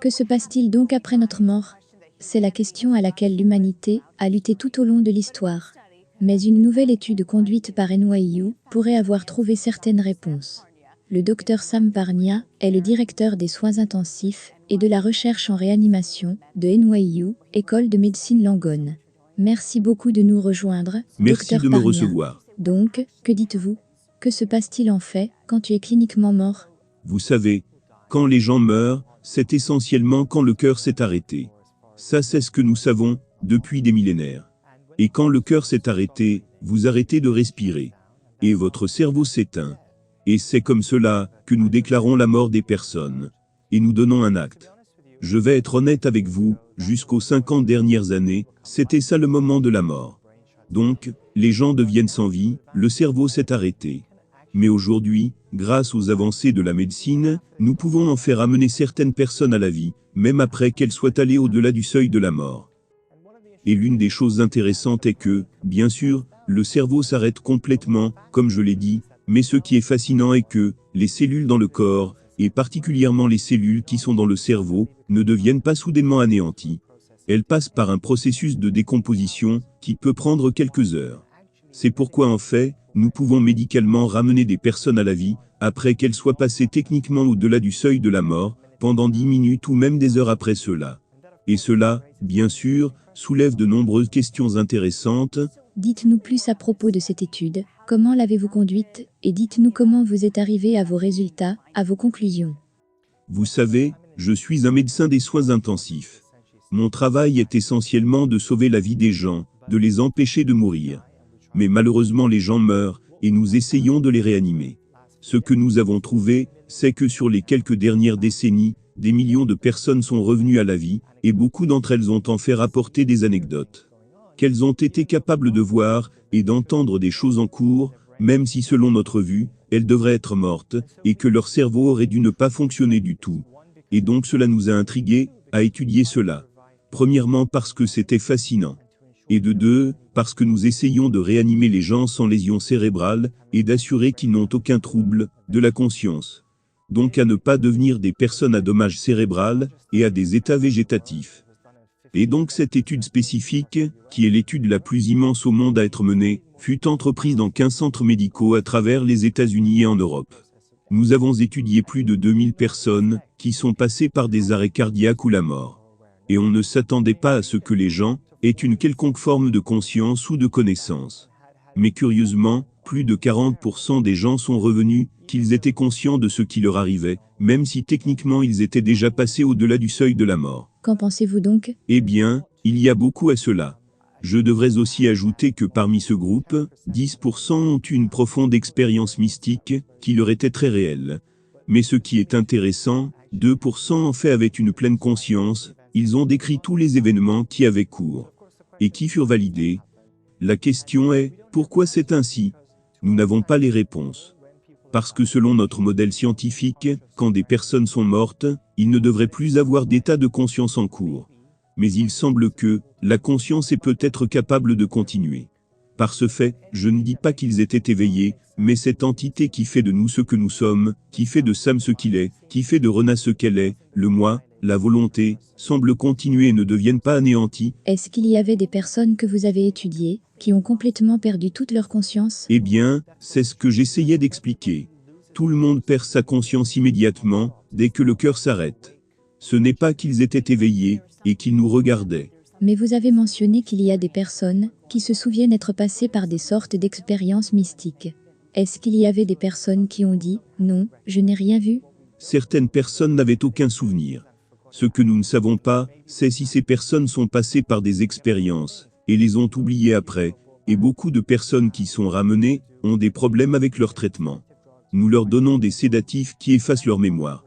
Que se passe-t-il donc après notre mort? C'est la question à laquelle l'humanité a lutté tout au long de l'histoire. Mais une nouvelle étude conduite par NYU pourrait avoir trouvé certaines réponses. Le docteur Sam Parnia est le directeur des soins intensifs et de la recherche en réanimation de NYU, École de médecine Langone. Merci beaucoup de nous rejoindre, Merci Dr de me Parnia. recevoir. Donc, que dites-vous? Que se passe-t-il en fait quand tu es cliniquement mort? Vous savez, quand les gens meurent, c'est essentiellement quand le cœur s'est arrêté. Ça, c'est ce que nous savons depuis des millénaires. Et quand le cœur s'est arrêté, vous arrêtez de respirer. Et votre cerveau s'éteint. Et c'est comme cela que nous déclarons la mort des personnes. Et nous donnons un acte. Je vais être honnête avec vous, jusqu'aux 50 dernières années, c'était ça le moment de la mort. Donc, les gens deviennent sans vie, le cerveau s'est arrêté. Mais aujourd'hui, grâce aux avancées de la médecine, nous pouvons en faire amener certaines personnes à la vie, même après qu'elles soient allées au-delà du seuil de la mort. Et l'une des choses intéressantes est que, bien sûr, le cerveau s'arrête complètement, comme je l'ai dit, mais ce qui est fascinant est que, les cellules dans le corps, et particulièrement les cellules qui sont dans le cerveau, ne deviennent pas soudainement anéanties. Elles passent par un processus de décomposition, qui peut prendre quelques heures. C'est pourquoi en fait, nous pouvons médicalement ramener des personnes à la vie, après qu'elles soient passées techniquement au-delà du seuil de la mort, pendant 10 minutes ou même des heures après cela. Et cela, bien sûr, soulève de nombreuses questions intéressantes. Dites-nous plus à propos de cette étude, comment l'avez-vous conduite, et dites-nous comment vous êtes arrivé à vos résultats, à vos conclusions. Vous savez, je suis un médecin des soins intensifs. Mon travail est essentiellement de sauver la vie des gens, de les empêcher de mourir. Mais malheureusement les gens meurent, et nous essayons de les réanimer. Ce que nous avons trouvé, c'est que sur les quelques dernières décennies, des millions de personnes sont revenues à la vie, et beaucoup d'entre elles ont en fait rapporté des anecdotes. Qu'elles ont été capables de voir, et d'entendre des choses en cours, même si selon notre vue, elles devraient être mortes, et que leur cerveau aurait dû ne pas fonctionner du tout. Et donc cela nous a intrigués, à étudier cela. Premièrement parce que c'était fascinant. Et de deux, parce que nous essayons de réanimer les gens sans lésion cérébrale, et d'assurer qu'ils n'ont aucun trouble de la conscience. Donc à ne pas devenir des personnes à dommage cérébral, et à des états végétatifs. Et donc cette étude spécifique, qui est l'étude la plus immense au monde à être menée, fut entreprise dans 15 centres médicaux à travers les États-Unis et en Europe. Nous avons étudié plus de 2000 personnes, qui sont passées par des arrêts cardiaques ou la mort. Et on ne s'attendait pas à ce que les gens aient une quelconque forme de conscience ou de connaissance. Mais curieusement, plus de 40% des gens sont revenus, qu'ils étaient conscients de ce qui leur arrivait, même si techniquement ils étaient déjà passés au-delà du seuil de la mort. Qu'en pensez-vous donc? Eh bien, il y a beaucoup à cela. Je devrais aussi ajouter que parmi ce groupe, 10% ont eu une profonde expérience mystique, qui leur était très réelle. Mais ce qui est intéressant, 2% en fait avaient une pleine conscience, ils ont décrit tous les événements qui avaient cours. Et qui furent validés. La question est, pourquoi c'est ainsi? Nous n'avons pas les réponses. Parce que selon notre modèle scientifique, quand des personnes sont mortes, il ne devrait plus avoir d'état de conscience en cours. Mais il semble que, la conscience est peut-être capable de continuer. Par ce fait, je ne dis pas qu'ils étaient éveillés, mais cette entité qui fait de nous ce que nous sommes, qui fait de Sam ce qu'il est, qui fait de Rena ce qu'elle est, le moi, la volonté, semble continuer et ne deviennent pas anéantis. Est-ce qu'il y avait des personnes que vous avez étudiées, qui ont complètement perdu toute leur conscience? Eh bien, c'est ce que j'essayais d'expliquer. Tout le monde perd sa conscience immédiatement, dès que le cœur s'arrête. Ce n'est pas qu'ils étaient éveillés, et qu'ils nous regardaient. Mais vous avez mentionné qu'il y a des personnes qui se souviennent être passées par des sortes d'expériences mystiques. Est-ce qu'il y avait des personnes qui ont dit « Non, je n'ai rien vu » ? Certaines personnes n'avaient aucun souvenir. Ce que nous ne savons pas, c'est si ces personnes sont passées par des expériences, et les ont oubliées après, et beaucoup de personnes qui sont ramenées, ont des problèmes avec leur traitement. Nous leur donnons des sédatifs qui effacent leur mémoire.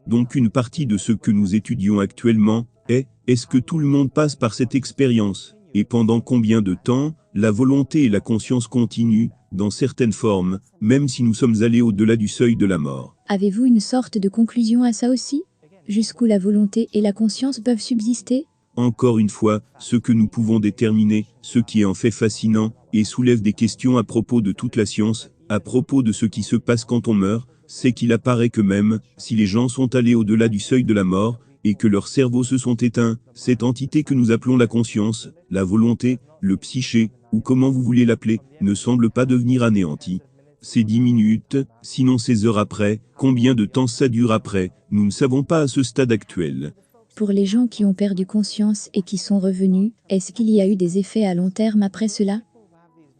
Donc une partie de ce que nous étudions actuellement est, est-ce que tout le monde passe par cette expérience? Et pendant combien de temps, la volonté et la conscience continuent, dans certaines formes, même si nous sommes allés au-delà du seuil de la mort. Avez-vous une sorte de conclusion à ça aussi? Jusqu'où la volonté et la conscience peuvent subsister? Encore une fois, ce que nous pouvons déterminer, ce qui est en fait fascinant, et soulève des questions à propos de toute la science, à propos de ce qui se passe quand on meurt, c'est qu'il apparaît que même, si les gens sont allés au-delà du seuil de la mort, et que leurs cerveaux se sont éteints, cette entité que nous appelons la conscience, la volonté, le psyché, ou comment vous voulez l'appeler, ne semble pas devenir anéantie. C'est 10 minutes, sinon c'est heures après, combien de temps ça dure après, nous ne savons pas à ce stade actuel. Pour les gens qui ont perdu conscience et qui sont revenus, est-ce qu'il y a eu des effets à long terme après cela?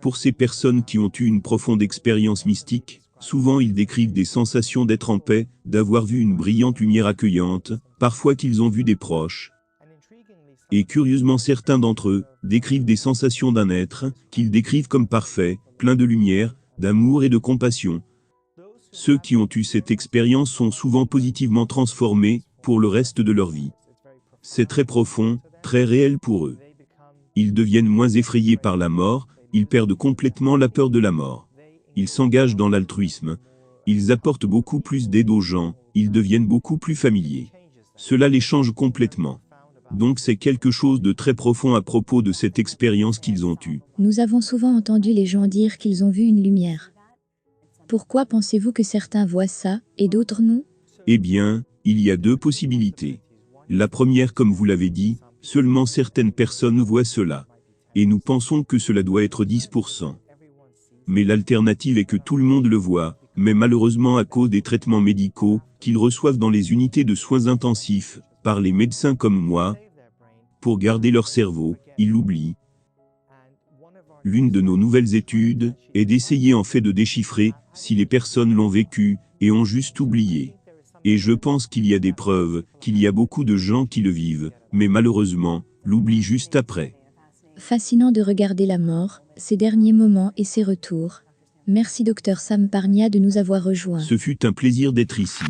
Pour ces personnes qui ont eu une profonde expérience mystique, souvent ils décrivent des sensations d'être en paix, d'avoir vu une brillante lumière accueillante, parfois qu'ils ont vu des proches. Et curieusement certains d'entre eux décrivent des sensations d'un être, qu'ils décrivent comme parfait, plein de lumière, d'amour et de compassion. Ceux qui ont eu cette expérience sont souvent positivement transformés pour le reste de leur vie. C'est très profond, très réel pour eux. Ils deviennent moins effrayés par la mort, ils perdent complètement la peur de la mort. Ils s'engagent dans l'altruisme. Ils apportent beaucoup plus d'aide aux gens, ils deviennent beaucoup plus familiers. Cela les change complètement. Donc c'est quelque chose de très profond à propos de cette expérience qu'ils ont eue. Nous avons souvent entendu les gens dire qu'ils ont vu une lumière. Pourquoi pensez-vous que certains voient ça et d'autres non? Eh bien, il y a deux possibilités. La première, comme vous l'avez dit, seulement certaines personnes voient cela. Et nous pensons que cela doit être 10%. Mais l'alternative est que tout le monde le voit, mais malheureusement à cause des traitements médicaux qu'ils reçoivent dans les unités de soins intensifs, par les médecins comme moi, pour garder leur cerveau, ils l'oublient. L'une de nos nouvelles études est d'essayer en fait de déchiffrer si les personnes l'ont vécu et ont juste oublié. Et je pense qu'il y a des preuves, qu'il y a beaucoup de gens qui le vivent, mais malheureusement, l'oublient juste après. Fascinant de regarder la mort, ses derniers moments et ses retours. Merci Dr Sam Parnia de nous avoir rejoints. Ce fut un plaisir d'être ici.